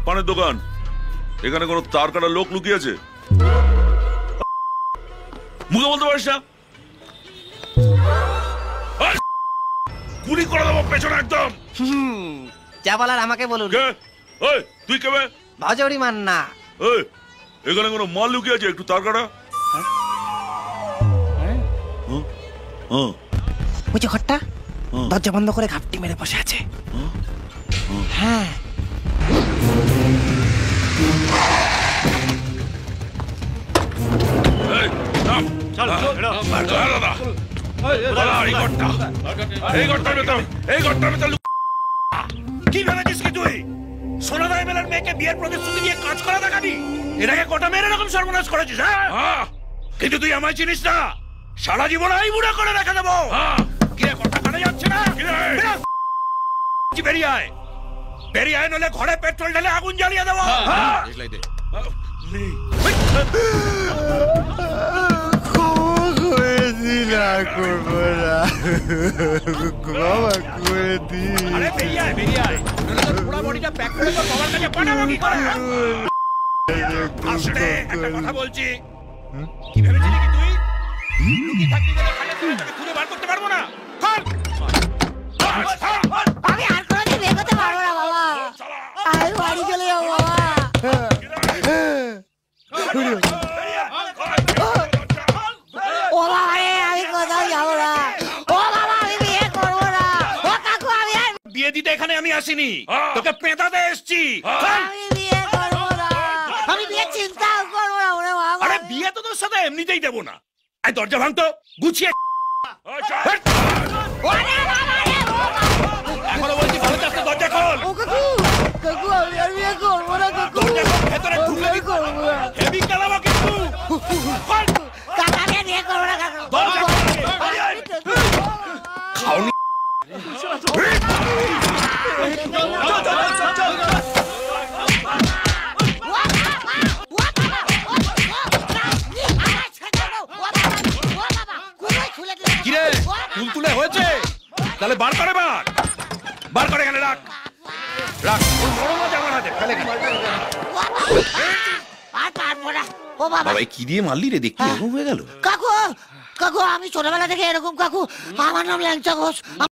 পানের দোকান। এখানে কোনো তার কাটার লোক লুকিয়ে আছে? মুখে বলতে পারিস না? গুলি করে দেবো পেছনে একদম। যা বলার আমাকে বলুন। কে? ওই তুই কেবে? ভজরি মান্না। ওই এখানে কোনো মাল লুকিয়ে আছে, একটু তার কাটা। ওই যে ঘরটা দরজা বন্ধ করে ঘাপটি মেরে বসে আছে। হ্যাঁ কি ভেবেছিস কি তুই সোনাদাই মেলার মেয়েকে বিয়ের প্রতিশ্রুতি দিয়ে কাজ করা দেখাবি? এটাকে কটা মেয়ের এরকম সর্বনাশ করেছিস? হ্যাঁ, কিন্তু তুই আমায় চিনিস না। সারা জীবন এই বুড়া করে রেখে দেবো। কিরে কথা কানে যাচ্ছে না? বেরিয়ে আয়, বেরিয়ে আয়, নলে ঘরে পেট্রোল ঢেলে আগুন জ্বালিয়ে দেবো। আরে বেরিয়ে আয়, বেরিয়ে আয়, নলে তোর পুরো বডিটা প্যাক করে তোর বাবার কাছে পাঠাবো কি করে? আস্তে একটা কথা বলছি, কি ভেবেছিলি কি তুই লুকিয়ে থাকবি বলে খালে তুই তোকে খুঁজে বার করতে পারবো না? আমি আর কোনোদিন বিয়ে করতে পারবো না বাবা। আমি বাড়ি চলে যাবো বাবা। ও বাবা রে, আমি কোথাও যাবো না। ও বাবা, আমি বিয়ে করবো না। ও কাকু, আমি আর বিয়ে দিতে এখানে আমি আসিনি, তোকে পেঁদাতে এসছি। আমি বিয়ে করবো না। আমি বিয়ে চিন্তাও করবো না ওরে বাবা। আরে বিয়ে তো তোর সাথে এমনিতেই দেবো না। এই দরজা ভাঙতো, গুছিয়ে ওরে বাবা রে, ও বাবা। এখনো বলছি ভালো চাচ্ছে, দরজা খোল। ও কাকু, কাকু আমি আর বিয়ে করবো না কাকু। দরজা খোল, ভেতরে ঢুকলে আমি করবো না। হেভি কালাবো কিন্তু। খোল। কাকাকে বিয়ে করবো না কাকু। দরজা খোল। খাওনি। কিরে তুলতুলে হয়েছে? তাহলে বার করে বার, বার করে এখানে রাখ, রাখ। ওই বড় মাছ আমার হাতে ফেলে গেছে। আর পারবো না। ও বাবা, বাবা কি দিয়ে মারলি রে, দেখি এরকম হয়ে গেল। কাকু, কাকু আমি ছোটবেলা থেকে এরকম কাকু। আমার নাম ল্যাংচা ঘোষ।